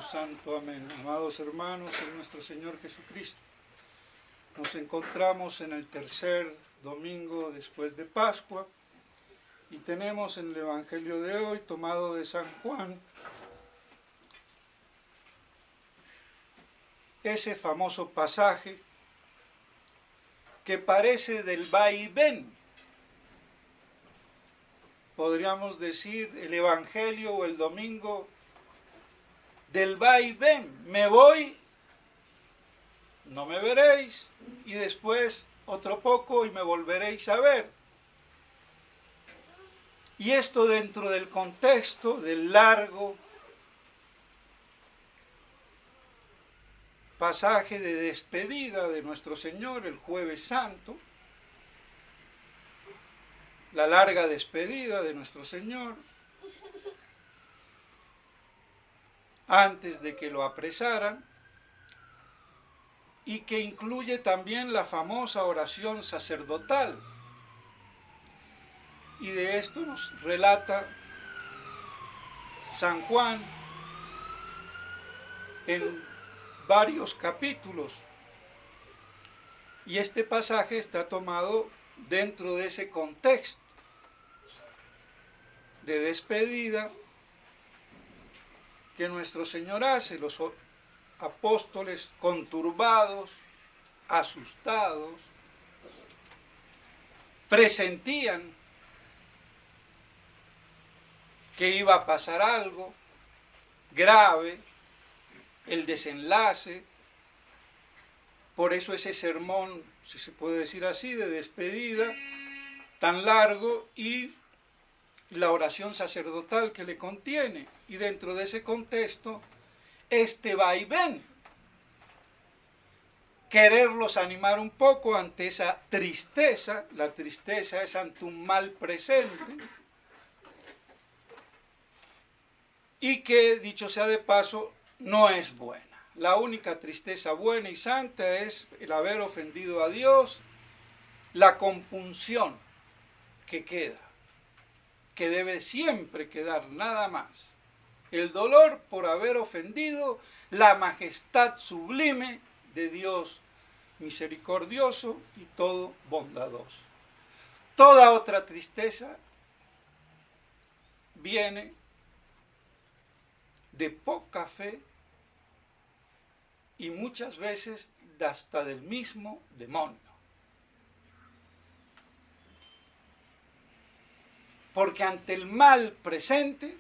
Santo. Amén. Amados hermanos en nuestro Señor Jesucristo, nos encontramos en el tercer domingo después de Pascua y tenemos en el Evangelio de hoy, tomado de San Juan, ese famoso pasaje que parece del va y ven. Podríamos decir el Evangelio o el domingo del va y ven. Me voy, no me veréis, y después otro poco y me volveréis a ver. Y esto dentro del contexto del largo pasaje de despedida de nuestro Señor el Jueves Santo, la larga despedida de nuestro Señor, antes de que lo apresaran, y que incluye también la famosa oración sacerdotal. Y de esto nos relata San Juan en varios capítulos. Y este pasaje está tomado dentro de ese contexto de despedida que nuestro Señor hace. Los apóstoles conturbados, asustados, presentían que iba a pasar algo grave, el desenlace. Por eso ese sermón, si se puede decir así, de despedida, tan largo, y la oración sacerdotal que le contiene. Y dentro de ese contexto, este va y ven. Quererlos animar un poco ante esa tristeza. La tristeza es ante un mal presente. Y que, dicho sea de paso, no es buena. La única tristeza buena y santa es el haber ofendido a Dios, la compunción que queda, que debe siempre quedar, nada más. El dolor por haber ofendido la majestad sublime de Dios misericordioso y todo bondadoso. Toda otra tristeza viene de poca fe y muchas veces hasta del mismo demonio. Porque ante el mal presente,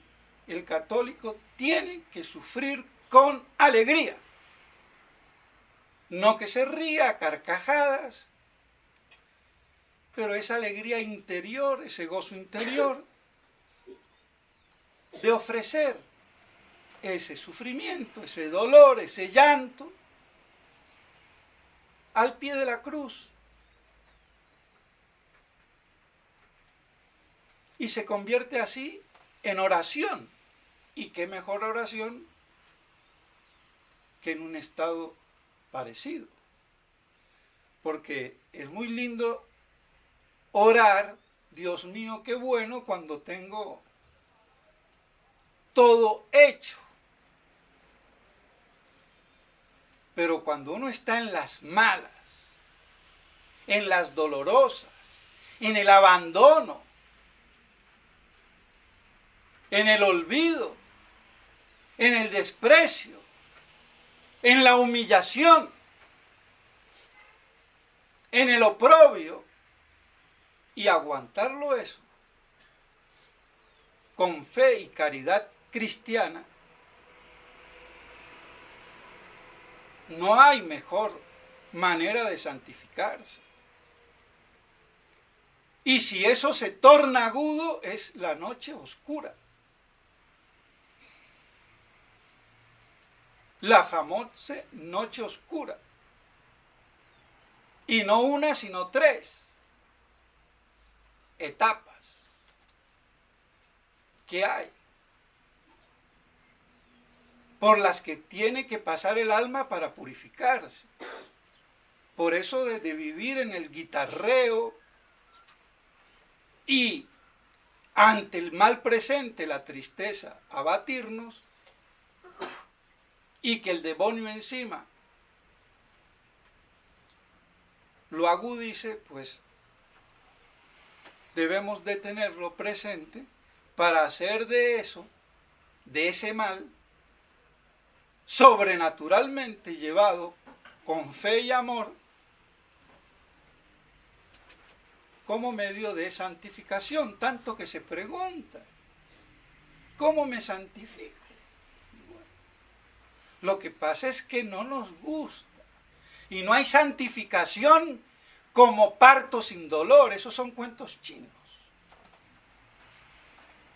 el católico tiene que sufrir con alegría. No que se ría a carcajadas, pero esa alegría interior, ese gozo interior de ofrecer ese sufrimiento, ese dolor, ese llanto al pie de la cruz. Y se convierte así en oración. ¿Y qué mejor oración que en un estado parecido? Porque es muy lindo orar, Dios mío, qué bueno, cuando tengo todo hecho. Pero cuando uno está en las malas, en las dolorosas, en el abandono, en el olvido, en el desprecio, en la humillación, en el oprobio, y aguantarlo eso con fe y caridad cristiana, no hay mejor manera de santificarse. Y si eso se torna agudo, es la noche oscura. La famosa noche oscura. Y no una, sino tres etapas que hay, por las que tiene que pasar el alma para purificarse. Por eso de vivir en el guitarreo y ante el mal presente, la tristeza, abatirnos, y que el demonio encima lo agudice, pues debemos de tenerlo presente para hacer de eso, de ese mal, sobrenaturalmente llevado con fe y amor, como medio de santificación. Tanto que se pregunta, ¿cómo me santifico? Bueno, lo que pasa es que no nos gusta. Y no hay santificación como parto sin dolor. Esos son cuentos chinos.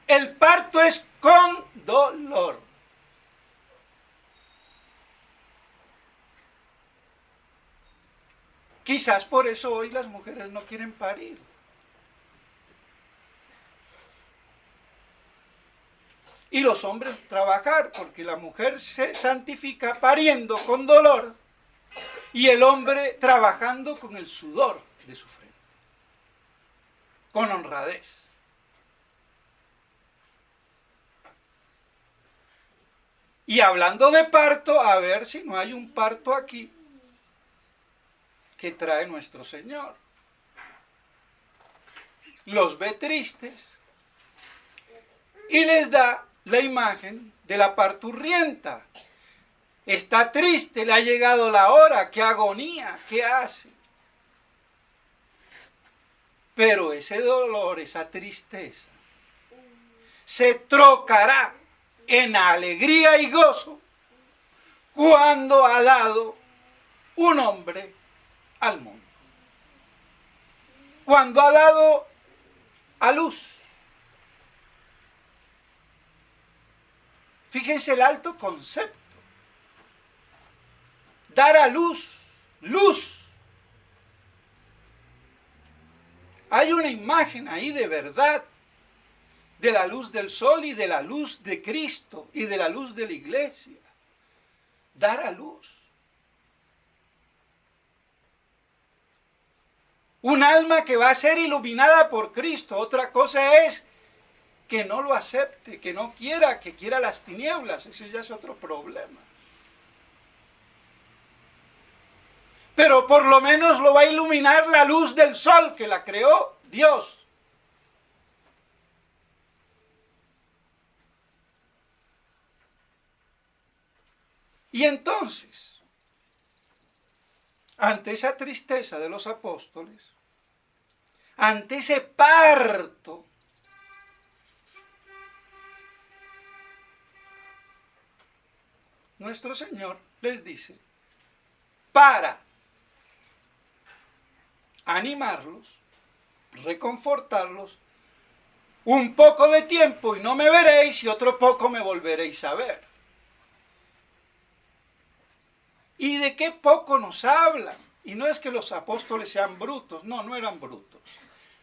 El parto es con dolor. Quizás por eso hoy las mujeres no quieren parir. Y los hombres trabajar, porque la mujer se santifica pariendo con dolor y el hombre trabajando con el sudor de su frente, con honradez. Y hablando de parto, a ver si no hay un parto aquí que trae nuestro Señor. Los ve tristes y les da la imagen de la parturienta. Está triste, le ha llegado la hora, qué agonía, qué hace. Pero ese dolor, esa tristeza, se trocará en alegría y gozo cuando ha dado un hombre al mundo. Cuando ha dado a luz. Fíjense el alto concepto. Dar a luz, luz. Hay una imagen ahí de verdad, de la luz del sol y de la luz de Cristo y de la luz de la iglesia. Dar a luz. Un alma que va a ser iluminada por Cristo. Otra cosa es que no lo acepte, que no quiera, que quiera las tinieblas. Eso ya es otro problema. Pero por lo menos lo va a iluminar la luz del sol que la creó Dios. Y entonces, ante esa tristeza de los apóstoles, ante ese parto, nuestro Señor les dice, para animarlos, reconfortarlos, un poco de tiempo y no me veréis y otro poco me volveréis a ver. ¿Y de qué poco nos hablan? Y no es que los apóstoles sean brutos, no, no eran brutos.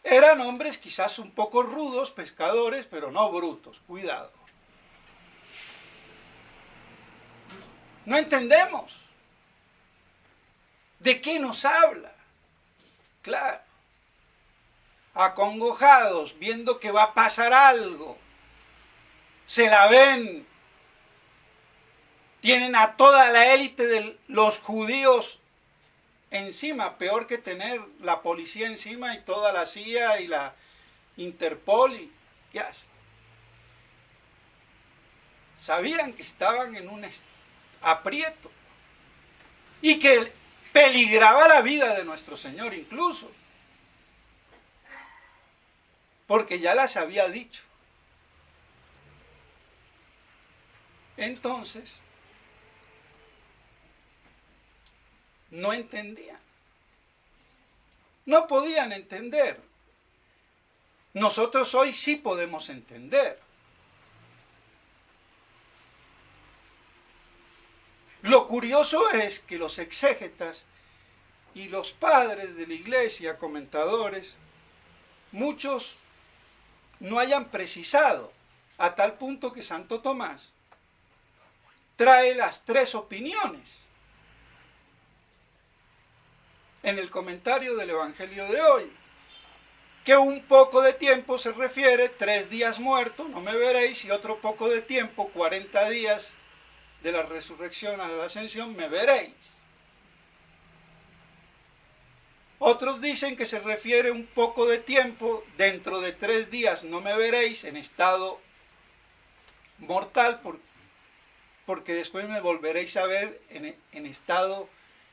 Eran hombres quizás un poco rudos, pescadores, pero no brutos, cuidado. No entendemos. ¿De qué nos habla? Claro. Acongojados, viendo que va a pasar algo. Se la ven. Tienen a toda la élite de los judíos encima, peor que tener la policía encima y toda la CIA y la Interpol y ¿qué hace? Sabían que estaban en un aprieto y que peligraba la vida de nuestro Señor incluso, porque ya las había dicho. Entonces, no entendían. No podían entender. Nosotros hoy sí podemos entender. Lo curioso es que los exégetas y los padres de la iglesia, comentadores, muchos no hayan precisado, a tal punto que Santo Tomás trae las tres opiniones en el comentario del Evangelio de hoy, que un poco de tiempo se refiere 3 días muerto, no me veréis, y otro poco de tiempo, 40 días de la resurrección a la ascensión me veréis. Otros dicen que se refiere un poco de tiempo, dentro de 3 días no me veréis en estado mortal, porque después me volveréis a ver en estado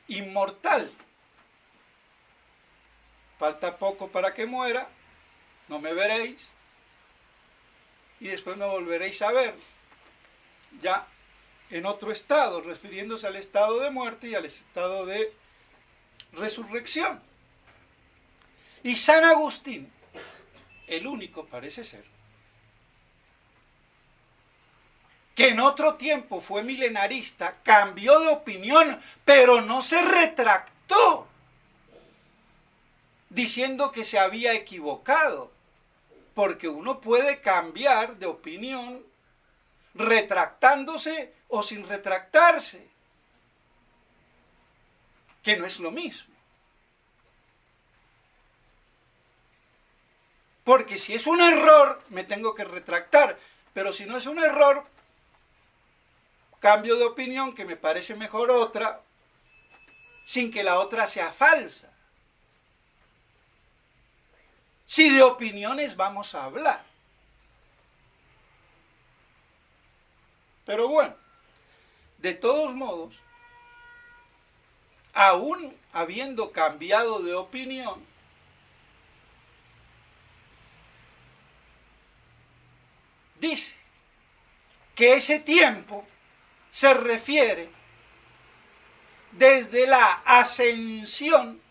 inmortal. Falta poco para que muera, no me veréis, y después me volveréis a ver, ya en otro estado, refiriéndose al estado de muerte y al estado de resurrección. Y San Agustín, el único parece ser, que en otro tiempo fue milenarista, cambió de opinión, pero no se retractó, diciendo que se había equivocado, porque uno puede cambiar de opinión retractándose o sin retractarse, que no es lo mismo. Porque si es un error, me tengo que retractar, pero si no es un error, cambio de opinión que me parece mejor otra, sin que la otra sea falsa. Si de opiniones vamos a hablar. Pero bueno, de todos modos, aún habiendo cambiado de opinión, dice que ese tiempo se refiere desde la ascensión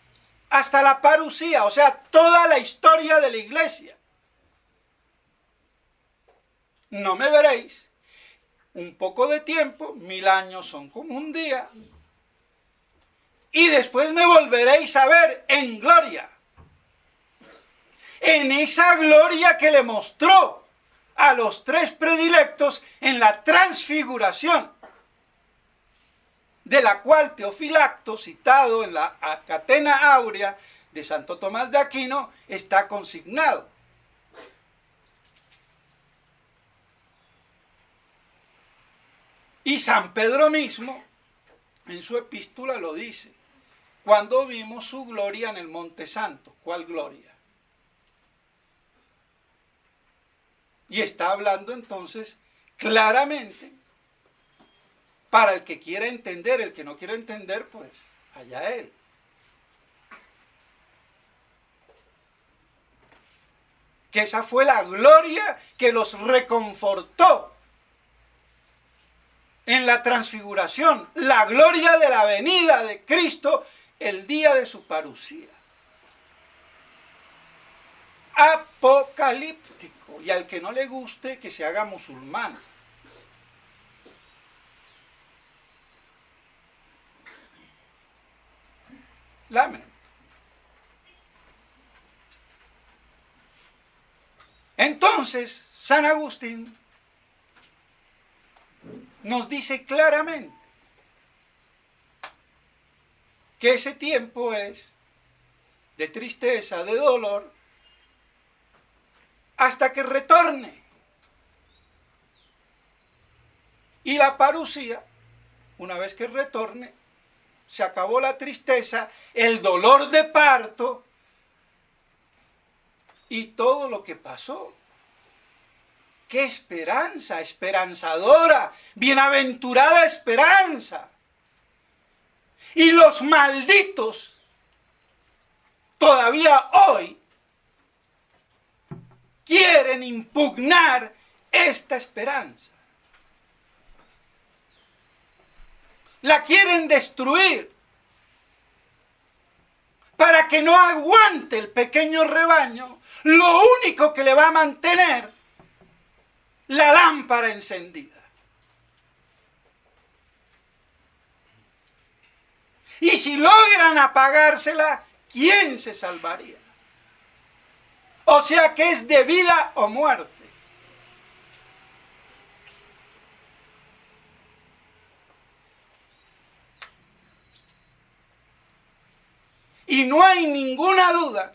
hasta la parusía, o sea, toda la historia de la iglesia. No me veréis un poco de tiempo, 1000 años son como un día, y después me volveréis a ver en gloria, en esa gloria que le mostró a los 3 predilectos en la transfiguración, de la cual Teofilacto, citado en la Catena Áurea de Santo Tomás de Aquino, está consignado. Y San Pedro mismo, en su epístola lo dice, cuando vimos su gloria en el Monte Santo. ¿Cuál gloria? Y está hablando entonces claramente para el que quiera entender. El que no quiera entender, pues allá él. Que esa fue la gloria que los reconfortó en la transfiguración, la gloria de la venida de Cristo el día de su parusía. Apocalíptico, y al que no le guste, que se haga musulmán. Lamento. Entonces, San Agustín nos dice claramente que ese tiempo es de tristeza, de dolor, hasta que retorne. Y la parusía, una vez que retorne, se acabó la tristeza, el dolor de parto y todo lo que pasó. ¡Qué esperanza! Esperanzadora, bienaventurada esperanza. Y los malditos, todavía hoy, quieren impugnar esta esperanza. La quieren destruir para que no aguante el pequeño rebaño, lo único que le va a mantener la lámpara encendida. Y si logran apagársela, ¿quién se salvaría? O sea que es de vida o muerte. Y no hay ninguna duda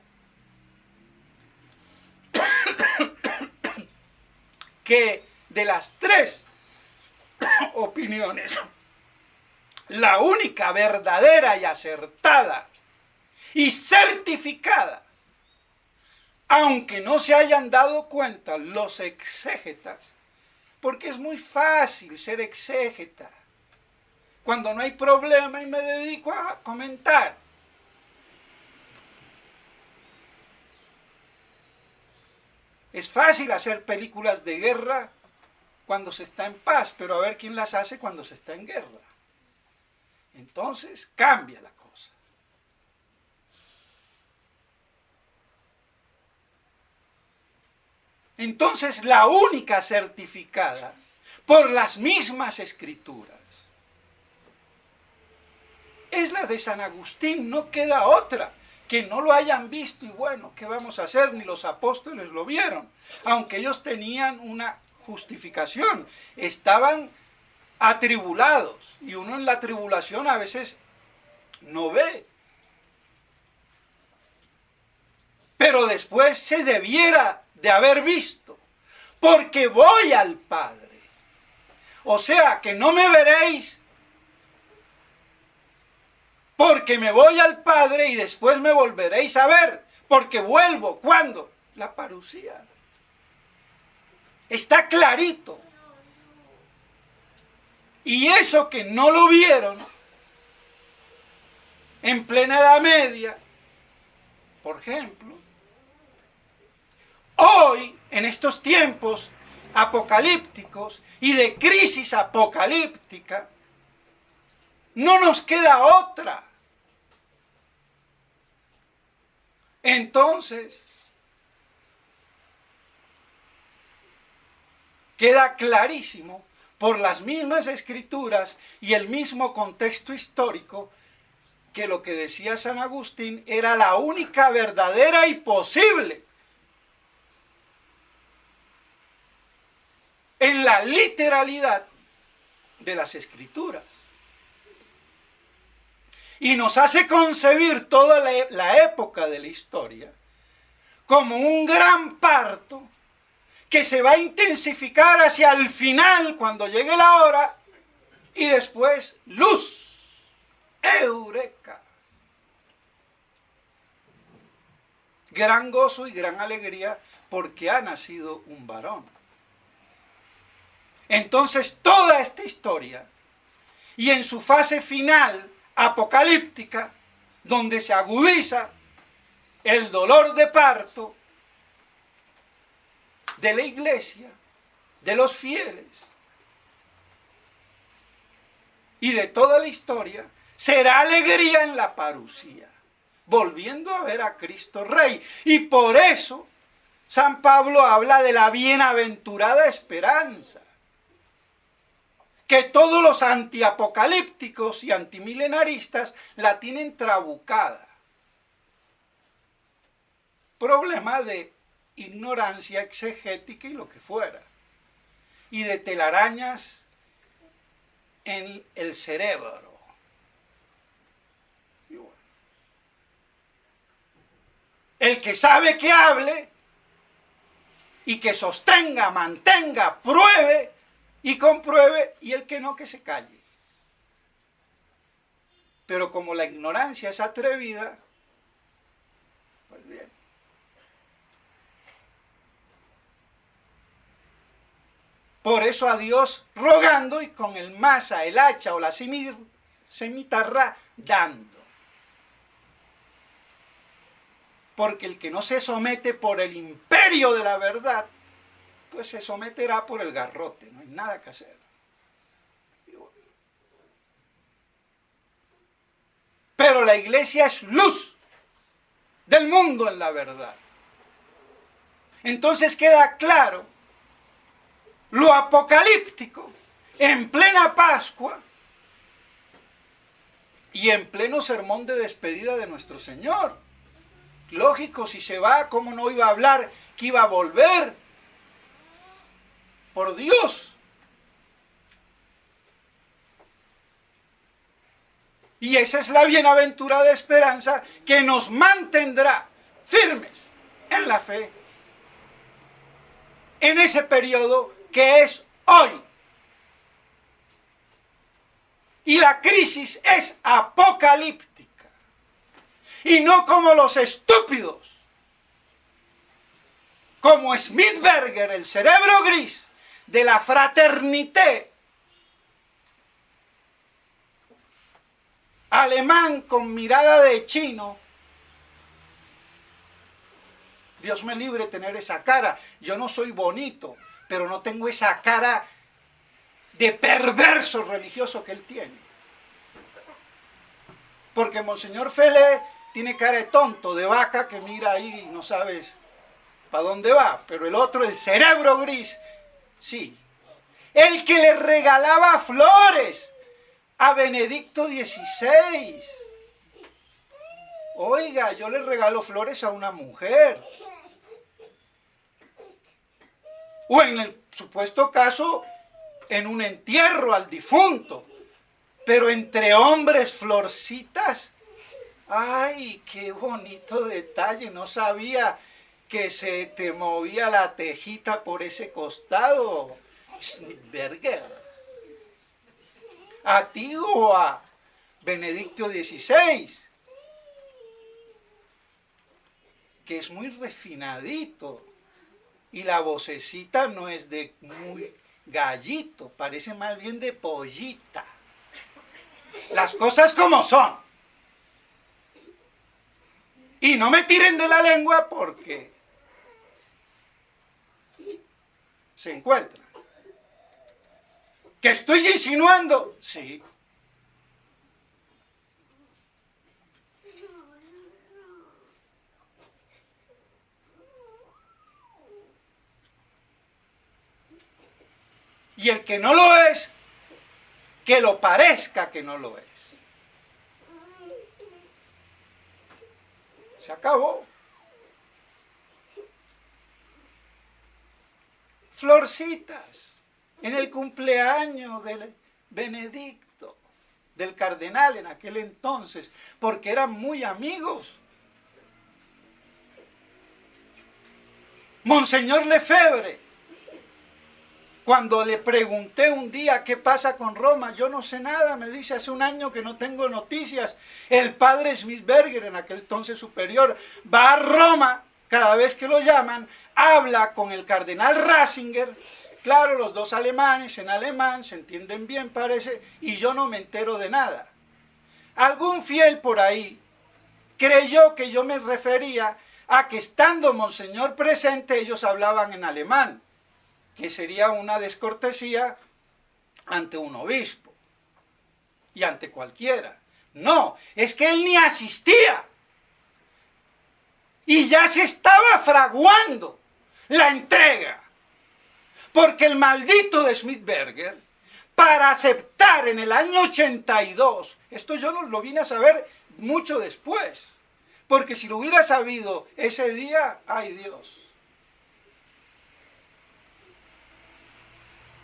que de las 3 opiniones. La única verdadera y acertada y certificada, aunque no se hayan dado cuenta los exégetas, porque es muy fácil ser exégeta, cuando no hay problema y me dedico a comentar. Es fácil hacer películas de guerra cuando se está en paz, pero a ver quién las hace cuando se está en guerra. Entonces cambia la cosa. Entonces la única certificada por las mismas escrituras es la de San Agustín, no queda otra. Que no lo hayan visto y bueno, ¿qué vamos a hacer? Ni los apóstoles lo vieron, aunque ellos tenían una justificación, estaban atribulados y uno en la tribulación a veces no ve. Pero después se debiera de haber visto, porque voy al Padre. O sea, que no me veréis, porque me voy al Padre y después me volveréis a ver, porque vuelvo. ¿Cuándo? La parusía. Está clarito. Y eso que no lo vieron en plena Edad Media, por ejemplo, hoy, en estos tiempos apocalípticos y de crisis apocalíptica, no nos queda otra. Entonces, queda clarísimo por las mismas escrituras y el mismo contexto histórico que lo que decía San Agustín era la única verdadera y posible en la literalidad de las escrituras. Y nos hace concebir toda la época de la historia como un gran parto que se va a intensificar hacia el final cuando llegue la hora y después luz, eureka. Gran gozo y gran alegría porque ha nacido un varón. Entonces toda esta historia y en su fase final apocalíptica, donde se agudiza el dolor de parto de la iglesia, de los fieles y de toda la historia, será alegría en la parusía, volviendo a ver a Cristo Rey. Y por eso San Pablo habla de la bienaventurada esperanza, que todos los antiapocalípticos y antimilenaristas la tienen trabucada. Problema de ignorancia exegética y lo que fuera, y de telarañas en el cerebro. Y bueno, el que sabe que hable y que sostenga, mantenga, pruebe y compruebe, y el que no, que se calle. Pero como la ignorancia es atrevida, pues bien. Por eso a Dios rogando y con el masa, el hacha o la cimitarra dando. Porque el que no se somete por el imperio de la verdad, pues se someterá por el garrote, no hay nada que hacer. Pero la iglesia es luz del mundo en la verdad. Entonces queda claro lo apocalíptico en plena Pascua y en pleno sermón de despedida de nuestro Señor. Lógico, si se va, ¿cómo no iba a hablar que iba a volver? Por Dios. Y esa es la bienaventurada esperanza que nos mantendrá firmes en la fe en ese periodo que es hoy. Y la crisis es apocalíptica. Y no como los estúpidos, como Smithberger, el cerebro gris de la fraternité alemán con mirada de chino. Dios me libre de tener esa cara. Yo no soy bonito, pero no tengo esa cara de perverso religioso que él tiene. Porque Monseñor Fele tiene cara de tonto, de vaca que mira ahí y no sabes para dónde va. Pero el otro, el cerebro gris, sí. El que le regalaba flores a Benedicto XVI. Oiga, yo le regalo flores a una mujer. O en el supuesto caso, en un entierro al difunto. Pero entre hombres, florcitas. ¡Ay, qué bonito detalle! No sabía que se te movía la tejita por ese costado. Smithberger. ¿A ti o a Benedicto XVI? Que es muy refinadito. Y la vocecita no es de muy gallito, parece más bien de pollita. Las cosas como son. Y no me tiren de la lengua porque se encuentran. ¿Que estoy insinuando? Sí. Y el que no lo es, que lo parezca que no lo es. Se acabó. Florcitas en el cumpleaños del Benedicto, del cardenal en aquel entonces, porque eran muy amigos. Monseñor Lefebvre, cuando le pregunté un día qué pasa con Roma, yo no sé nada, me dice, hace un año que no tengo noticias. El padre Smithberger, en aquel entonces superior, va a Roma, cada vez que lo llaman, habla con el cardenal Ratzinger. Claro, los dos alemanes en alemán, se entienden bien parece, y yo no me entero de nada. Algún fiel por ahí creyó que yo me refería a que estando Monseñor presente, ellos hablaban en alemán, que sería una descortesía ante un obispo y ante cualquiera. No, es que él ni asistía. Y ya se estaba fraguando la entrega. Porque el maldito de Smithberger, para aceptar en el año 82, esto yo no lo vine a saber mucho después, porque si lo hubiera sabido ese día, ¡ay Dios!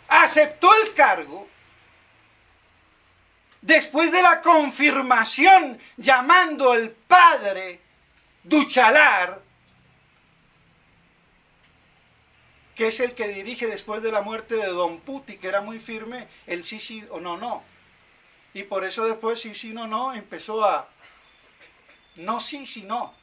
Aceptó el cargo después de la confirmación llamando al padre Duchalar, que es el que dirige después de la muerte de Don Puti, que era muy firme, el sí, sí o no, no. Y por eso después sí, sí, no, no, empezó a no sí, sí, no.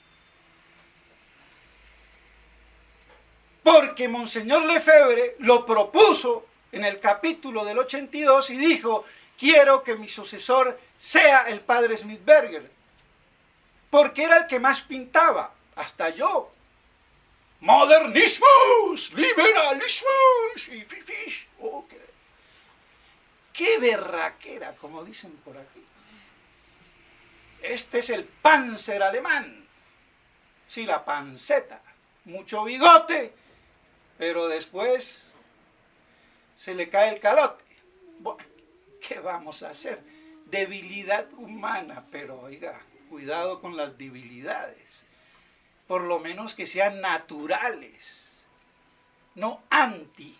Porque Monseñor Lefebvre lo propuso en el capítulo del 82 y dijo, quiero que mi sucesor sea el padre Smithberger, porque era el que más pintaba, hasta yo. Modernismus, liberalismus y fifish. Okay. Qué berraquera, como dicen por aquí. Este es el Panzer alemán. Sí, la panceta. Mucho bigote, pero después se le cae el calote. Bueno, ¿qué vamos a hacer? Debilidad humana, pero oiga, cuidado con las debilidades. Por lo menos que sean naturales, no antinaturales.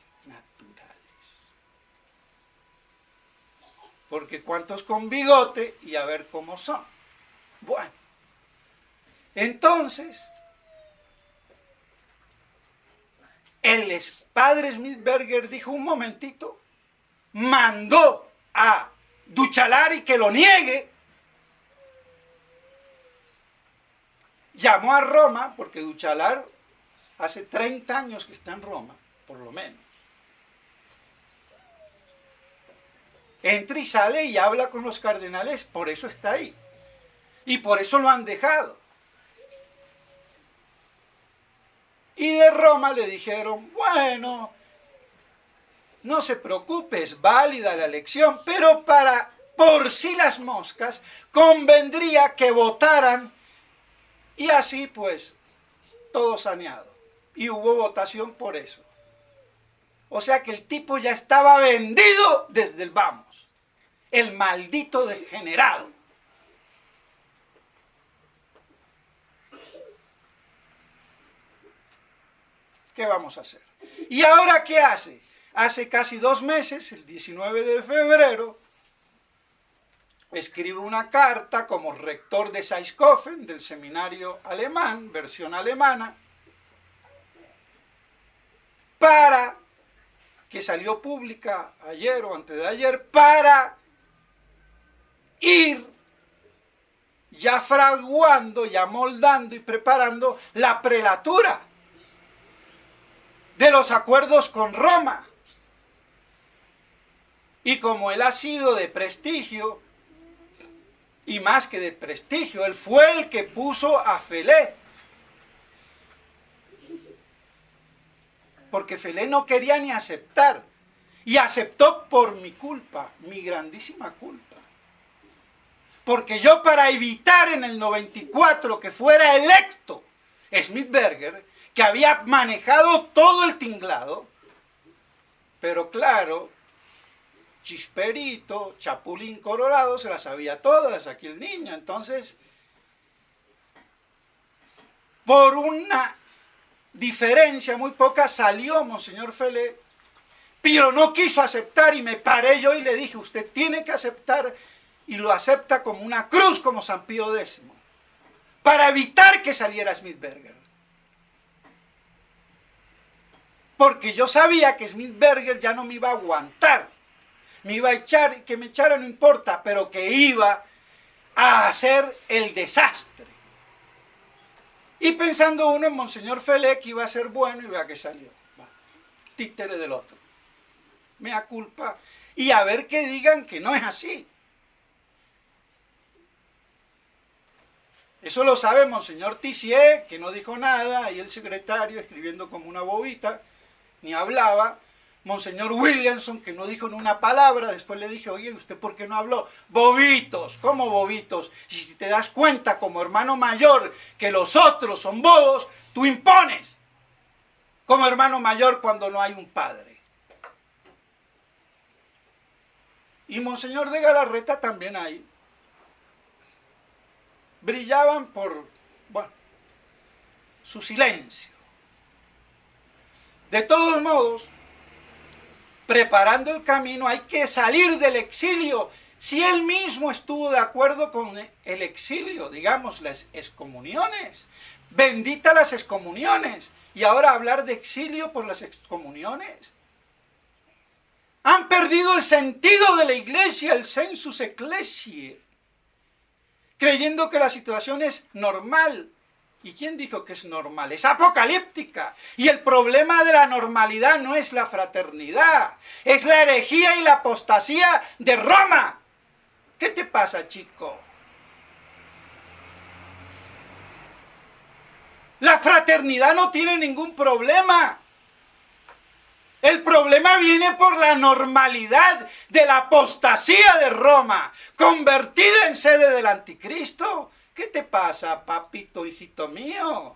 Porque cuántos con bigote y a ver cómo son. Bueno, entonces, el padre Smithberger dijo un momentito, mandó a Duchalar y que lo niegue. Llamó a Roma, porque Duchalar hace 30 años que está en Roma, por lo menos. Entra y sale y habla con los cardenales, por eso está ahí. Y por eso lo han dejado. Y de Roma le dijeron, bueno, no se preocupe, es válida la elección, pero por si las moscas, convendría que votaran y así pues todo saneado. Y hubo votación por eso. O sea que el tipo ya estaba vendido desde el vamos. El maldito degenerado. ¿Qué vamos a hacer? ¿Y ahora qué hace? Hace casi 2 meses, el 19 de febrero, escribe una carta como rector de Saiskofen, del seminario alemán, versión alemana, que salió pública ayer o antes de ayer, para ir ya fraguando, ya moldando y preparando la prelatura de los acuerdos con Roma. Y como él ha sido de prestigio, y más que de prestigio, él fue el que puso a Felé. Porque Felé no quería ni aceptar. Y aceptó por mi culpa, mi grandísima culpa. Porque yo, para evitar en el 94 que fuera electo Smithberger, que había manejado todo el tinglado, pero claro, Chisperito, Chapulín Colorado, se las sabía todas, aquí el niño. Entonces, por una diferencia muy poca, salió Monseñor Felé, pero no quiso aceptar, y me paré yo y le dije, usted tiene que aceptar, y lo acepta como una cruz, como San Pío X, para evitar que saliera Smithberger. Porque yo sabía que Smithberger ya no me iba a aguantar, me iba a echar, que me echara no importa, pero que iba a hacer el desastre. Y pensando uno en Monseñor Felé, que iba a ser bueno, y vea que salió. Va, títere del otro. Mea culpa. Y a ver que digan que no es así. Eso lo sabe Monseñor Tissier, que no dijo nada, y el secretario escribiendo como una bobita, ni hablaba. Monseñor Williamson, que no dijo ni una palabra. Después le dije, oye, ¿usted por qué no habló? Bobitos, ¿cómo bobitos? Y si te das cuenta como hermano mayor que los otros son bobos, tú impones como hermano mayor cuando no hay un padre. Y Monseñor de Galarreta también ahí. Brillaban por, bueno, su silencio. De todos modos, preparando el camino, hay que salir del exilio. Si él mismo estuvo de acuerdo con el exilio, digamos, las excomuniones, bendita las excomuniones, y ahora hablar de exilio por las excomuniones. Han perdido el sentido de la iglesia, el sensus ecclesiae, creyendo que la situación es normal. ¿Y quién dijo que es normal? Es apocalíptica. Y el problema de la normalidad no es la fraternidad, es la herejía y la apostasía de Roma. ¿Qué te pasa, chico? La fraternidad no tiene ningún problema. El problema viene por la normalidad de la apostasía de Roma, convertida en sede del anticristo. ¿Qué te pasa, papito, hijito mío?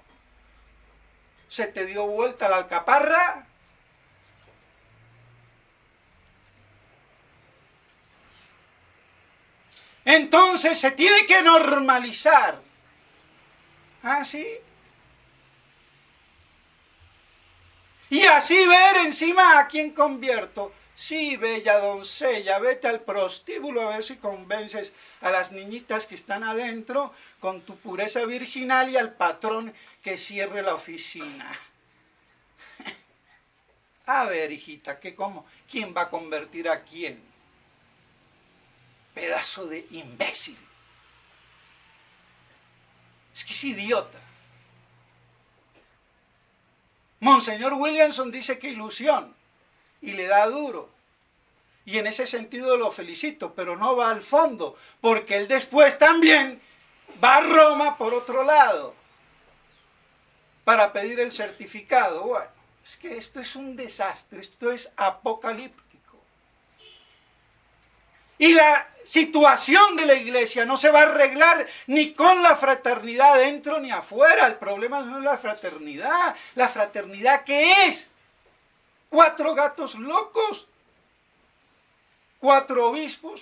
¿Se te dio vuelta la alcaparra? Entonces se tiene que normalizar. ¿Ah, sí? Y así ver encima a quién convierto. Sí, bella doncella, vete al prostíbulo a ver si convences a las niñitas que están adentro con tu pureza virginal y al patrón que cierre la oficina. A ver, hijita, ¿quién va a convertir a quién? Pedazo de imbécil. Es que es idiota. Monseñor Williamson dice que ilusión y le da duro. Y en ese sentido lo felicito, pero no va al fondo, porque él después también va a Roma por otro lado para pedir el certificado. Bueno, es que esto es un desastre, esto es apocalíptico. Y la situación de la iglesia no se va a arreglar ni con la fraternidad dentro ni afuera. El problema no es la fraternidad. ¿La fraternidad qué es? 4 gatos locos, 4 obispos,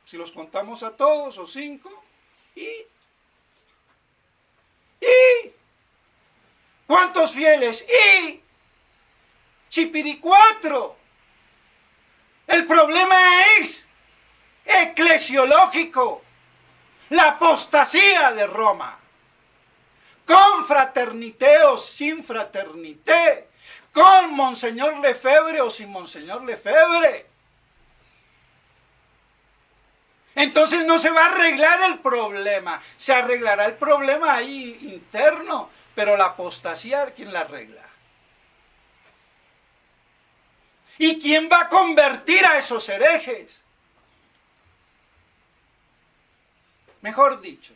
si los contamos a todos, o 5, y ¿cuántos fieles? Y chipiricuatro. El problema es eclesiológico, la apostasía de Roma, con fraternité o sin fraternité, con Monseñor Lefebvre o sin Monseñor Lefebvre. Entonces no se va a arreglar el problema, se arreglará el problema ahí interno, pero la apostasía, ¿quién la arregla? ¿Y quién va a convertir a esos herejes? Mejor dicho,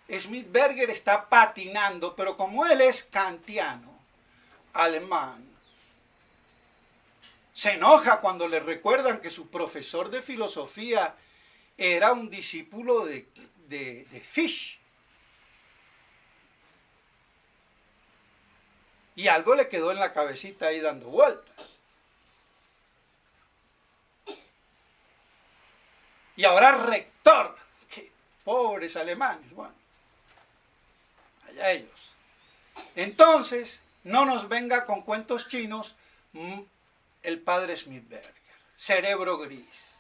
Smithberger está patinando, pero como él es kantiano, alemán, se enoja cuando le recuerdan que su profesor de filosofía era un discípulo de Fichte. Y algo le quedó en la cabecita ahí dando vueltas. Y ahora rector. Qué pobres alemanes. Bueno, allá ellos. Entonces, no nos venga con cuentos chinos el padre Smithberger. Cerebro gris.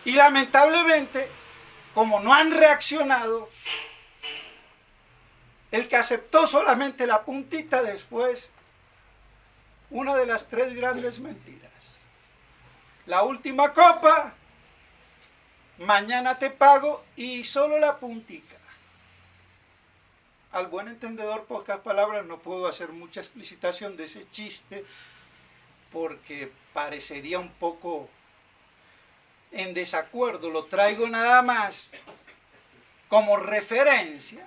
Y lamentablemente, como no han reaccionado, el que aceptó solamente la puntita después, una de las 3 grandes mentiras. La última copa, mañana te pago y solo la puntica. Al buen entendedor, pocas palabras, no puedo hacer mucha explicitación de ese chiste porque parecería un poco en desacuerdo. Lo traigo nada más como referencia,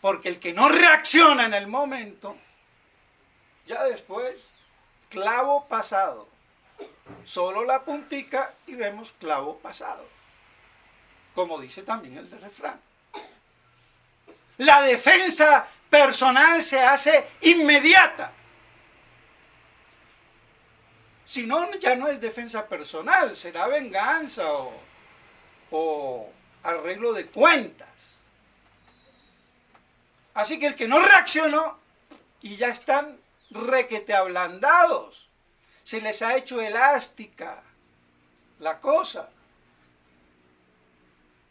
porque el que no reacciona en el momento, ya después, clavo pasado. Solo la puntica y vemos clavo pasado. Como dice también el refrán. La defensa personal se hace inmediata. Si no, ya no es defensa personal, será venganza o arreglo de cuentas. Así que el que no reaccionó y ya están requete ablandados, se les ha hecho elástica la cosa.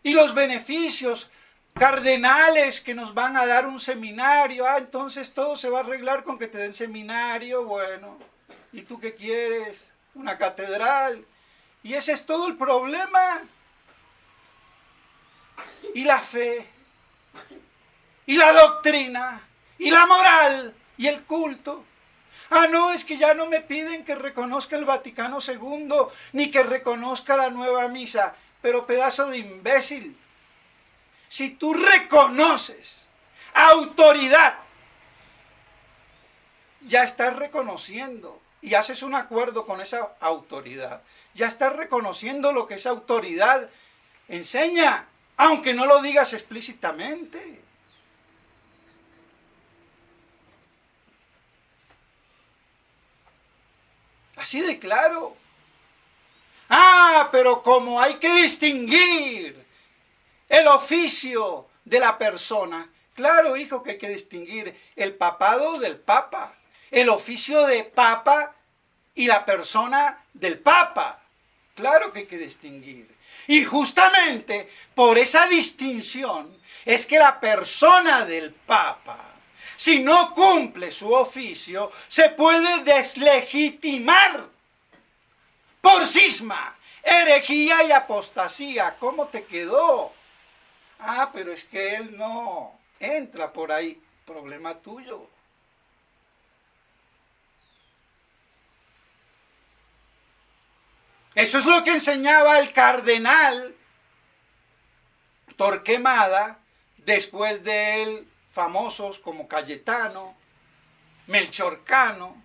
Y los beneficios cardenales que nos van a dar un seminario, entonces todo se va a arreglar con que te den seminario, bueno, ¿y tú qué quieres? Una catedral. Y ese es todo el problema. Y la fe, y la doctrina, y la moral, y el culto. No, es que ya no me piden que reconozca el Vaticano II, ni que reconozca la nueva misa. Pero pedazo de imbécil, si tú reconoces autoridad, ya estás reconociendo y haces un acuerdo con esa autoridad. Ya estás reconociendo lo que esa autoridad enseña, aunque no lo digas explícitamente. Así de claro. Pero como hay que distinguir el oficio de la persona. Claro, hijo, que hay que distinguir el papado del papa, el oficio de papa y la persona del papa. Claro que hay que distinguir. Y justamente por esa distinción es que la persona del papa si no cumple su oficio, se puede deslegitimar por cisma, herejía y apostasía. ¿Cómo te quedó? Ah, pero es que él no entra por ahí. Problema tuyo. Eso es lo que enseñaba el cardenal Torquemada, después de él famosos como Cayetano, Melchor Cano,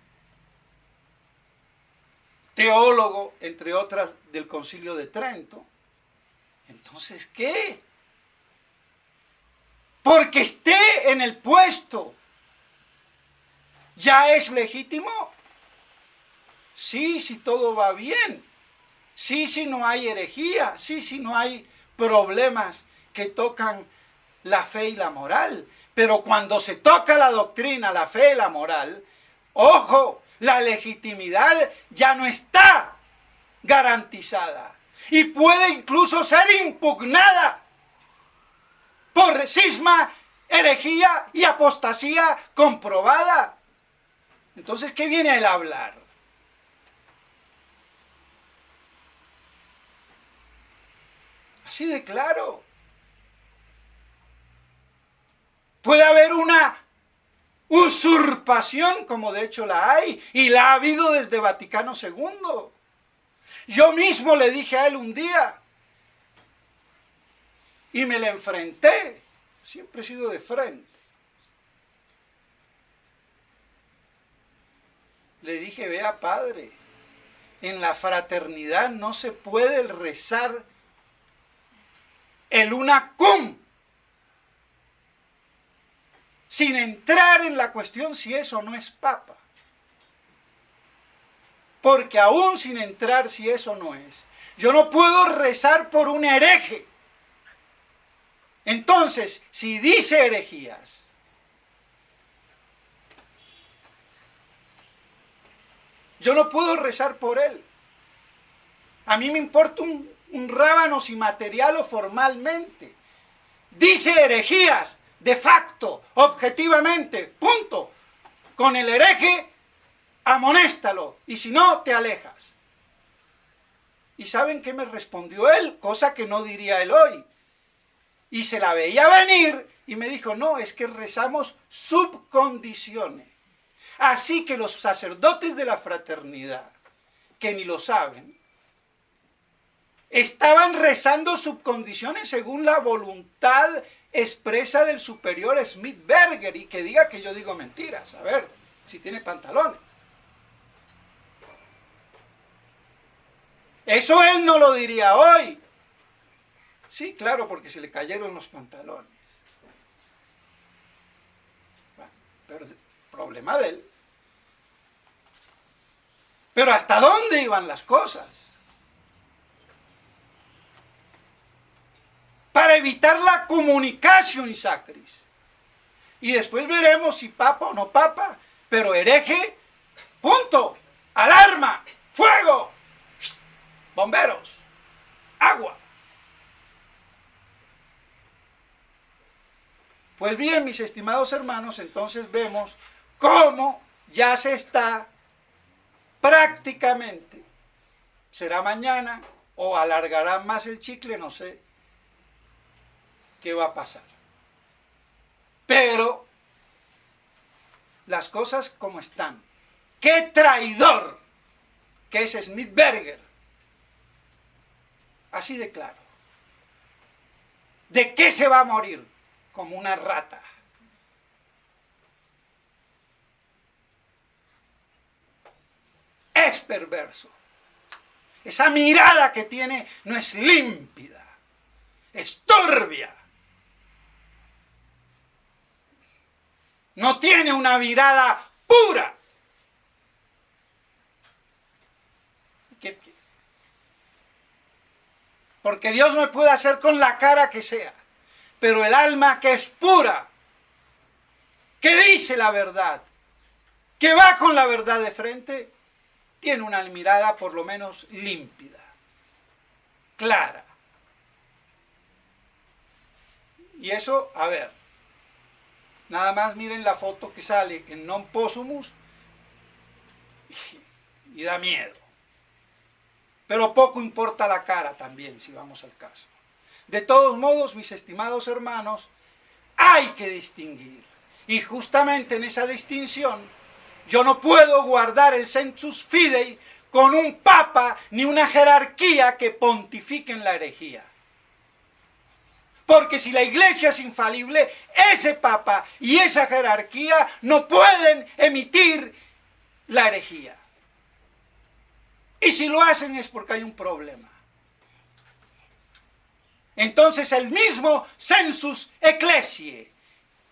teólogo, entre otras, del Concilio de Trento. Entonces, ¿qué? Porque esté en el puesto, ¿ya es legítimo? Sí, si todo va bien. Sí, si no hay herejía. Sí, si no hay problemas que tocan la fe y la moral. Pero cuando se toca la doctrina, la fe y la moral, ojo, la legitimidad ya no está garantizada. Y puede incluso ser impugnada por cisma, herejía y apostasía comprobada. Entonces, ¿qué viene el hablar? Así de claro. Puede haber una usurpación, como de hecho la hay, y la ha habido desde Vaticano II. Yo mismo le dije a él un día, y me le enfrenté, siempre he sido de frente. Le dije, vea padre, en la fraternidad no se puede rezar el una cum sin entrar en la cuestión si eso no es papa. Porque aún sin entrar si eso no es, yo no puedo rezar por un hereje. Entonces, si dice herejías, yo no puedo rezar por él. A mí me importa un rábano si material o formalmente. Dice herejías, de facto, objetivamente, punto. Con el hereje, amonéstalo, y si no, te alejas. ¿Y saben qué me respondió él? Cosa que no diría él hoy. Y se la veía venir, y me dijo, no, es que rezamos subcondiciones. Así que los sacerdotes de la fraternidad, que ni lo saben, estaban rezando subcondiciones según la voluntad expresa del superior Smith-Berger, y que diga que yo digo mentiras, a ver, si tiene pantalones. Eso él no lo diría hoy. Sí, claro, porque se le cayeron los pantalones. Bueno, pero problema de él. Pero ¿hasta dónde iban las cosas? Para evitar la comunicación sacris. Y después veremos si papa o no papa, pero hereje, punto, alarma, fuego, bomberos, agua. Pues bien, mis estimados hermanos, entonces vemos cómo ya se está prácticamente, será mañana o alargará más el chicle, no sé qué va a pasar. Pero las cosas como están. ¡Qué traidor que es Smith-Berger! Así de claro. ¿De qué se va a morir? Como una rata. Es perverso. Esa mirada que tiene no es límpida, es turbia. No tiene una mirada pura. Porque Dios me puede hacer con la cara que sea, pero el alma que es pura, que dice la verdad, que va con la verdad de frente, tiene una mirada por lo menos límpida, clara. Y eso, a ver, Nada más miren la foto que sale en Non Possumus y da miedo. Pero poco importa la cara también, si vamos al caso. De todos modos, mis estimados hermanos, hay que distinguir. Y justamente en esa distinción, yo no puedo guardar el sensus fidei con un papa ni una jerarquía que pontifiquen la herejía. Porque si la iglesia es infalible, ese papa y esa jerarquía no pueden emitir la herejía. Y si lo hacen es porque hay un problema. Entonces el mismo sensus ecclesiae,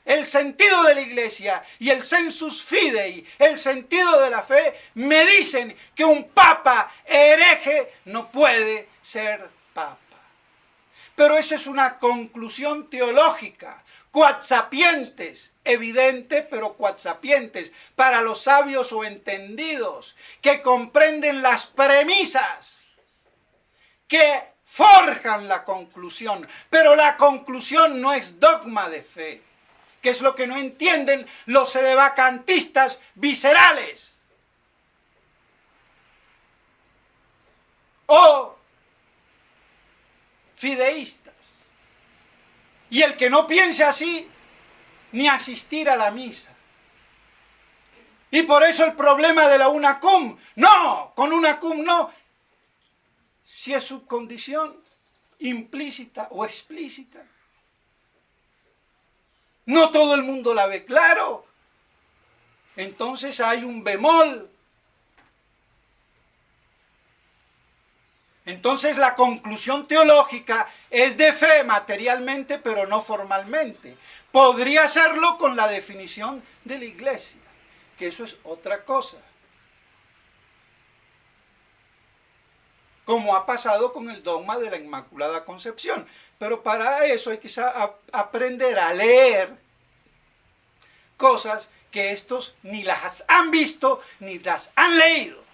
el sentido de la iglesia, y el sensus fidei, el sentido de la fe, me dicen que un papa hereje no puede ser papa. Pero eso es una conclusión teológica, quod sapientes, evidente, pero quod sapientes, para los sabios o entendidos, que comprenden las premisas, que forjan la conclusión, pero la conclusión no es dogma de fe, que es lo que no entienden los sedevacantistas viscerales. O fideístas. Y el que no piense así, ni asistir a la misa. Y por eso el problema de la UNACUM, no, con UNACUM no, si es su condición implícita o explícita. No todo el mundo la ve claro. Entonces hay un bemol. Entonces la conclusión teológica es de fe materialmente, pero no formalmente. Podría serlo con la definición de la iglesia, que eso es otra cosa. Como ha pasado con el dogma de la Inmaculada Concepción. Pero para eso hay que aprender a leer cosas que estos ni las han visto ni las han leído.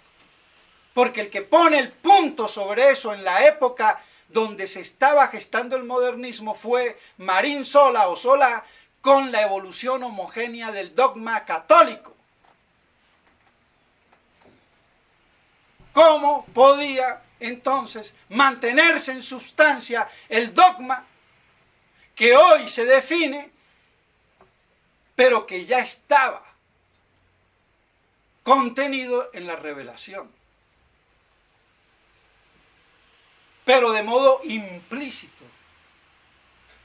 Porque el que pone el punto sobre eso en la época donde se estaba gestando el modernismo fue Marín Sola o Solá, con la evolución homogénea del dogma católico. ¿Cómo podía entonces mantenerse en substancia el dogma que hoy se define, pero que ya estaba contenido en la revelación? Pero de modo implícito.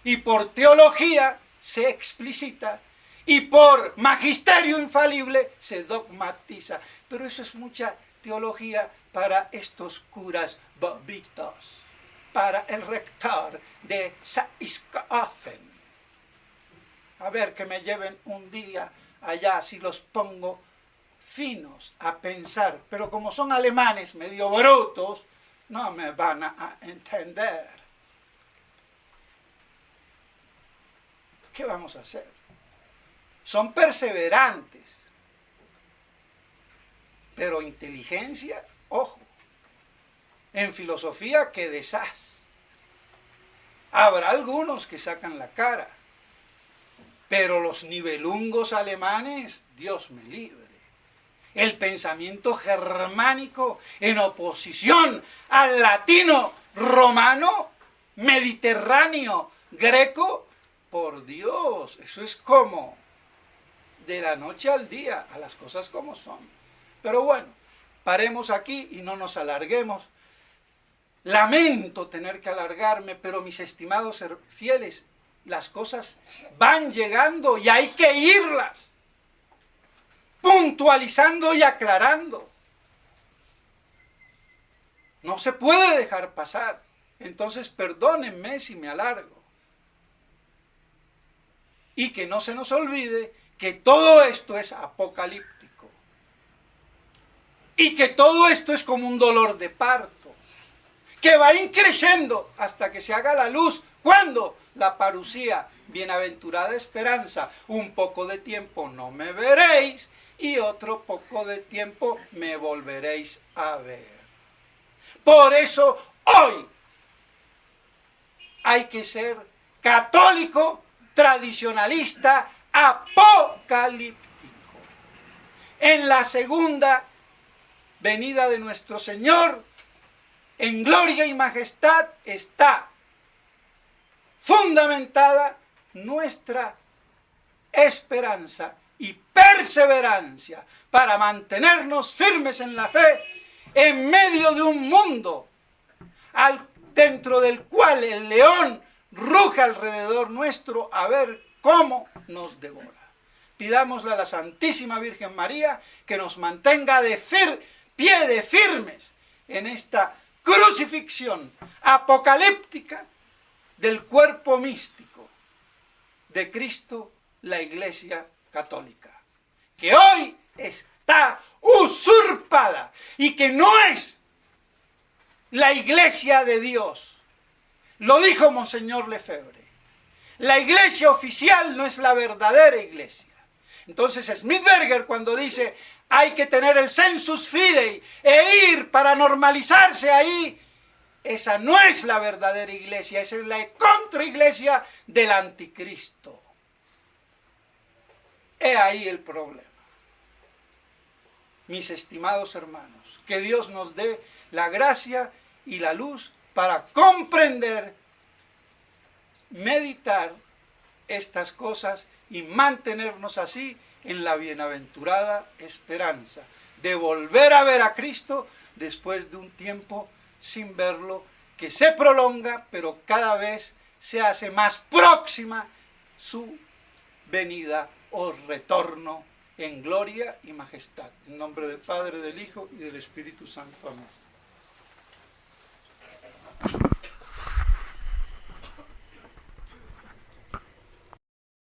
Y por teología se explicita y por magisterio infalible se dogmatiza. Pero eso es mucha teología para estos curas bobitos, para el rector de Saiskofen. A ver, que me lleven un día allá, si los pongo finos a pensar. Pero como son alemanes medio brutos, no me van a entender. ¿Qué vamos a hacer? Son perseverantes. Pero inteligencia, ojo. En filosofía, qué desastre. Habrá algunos que sacan la cara. Pero los nivelungos alemanes, Dios me libre. El pensamiento germánico en oposición al latino, romano, mediterráneo, greco, por Dios, eso es como de la noche al día, a las cosas como son. Pero bueno, paremos aquí y no nos alarguemos. Lamento tener que alargarme, pero mis estimados fieles, las cosas van llegando y hay que irlas puntualizando y aclarando. No se puede dejar pasar. Entonces perdónenme si me alargo. Y que no se nos olvide que todo esto es apocalíptico. Y que todo esto es como un dolor de parto, que va increciendo hasta que se haga la luz. ¿Cuándo? La parucía, bienaventurada esperanza. Un poco de tiempo no me veréis, y otro poco de tiempo me volveréis a ver. Por eso hoy hay que ser católico, tradicionalista, apocalíptico. En la segunda venida de nuestro Señor, en gloria y majestad, está fundamentada nuestra esperanza y perseverancia para mantenernos firmes en la fe en medio de un mundo dentro del cual el león ruge alrededor nuestro a ver cómo nos devora. Pidámosle a la Santísima Virgen María que nos mantenga de pie de firmes en esta crucifixión apocalíptica del cuerpo místico de Cristo, la Iglesia Católica, que hoy está usurpada y que no es la Iglesia de Dios. Lo dijo Monseñor Lefebvre. La Iglesia oficial no es la verdadera Iglesia. Entonces Smithberger, cuando dice hay que tener el sensus fidei e ir para normalizarse ahí, esa no es la verdadera Iglesia, esa es la contraiglesia del anticristo. He ahí el problema. Mis estimados hermanos, que Dios nos dé la gracia y la luz para comprender, meditar estas cosas y mantenernos así en la bienaventurada esperanza de volver a ver a Cristo después de un tiempo sin verlo, que se prolonga, pero cada vez se hace más próxima su venida o retorno en gloria y majestad. En nombre del Padre, del Hijo y del Espíritu Santo. Amén.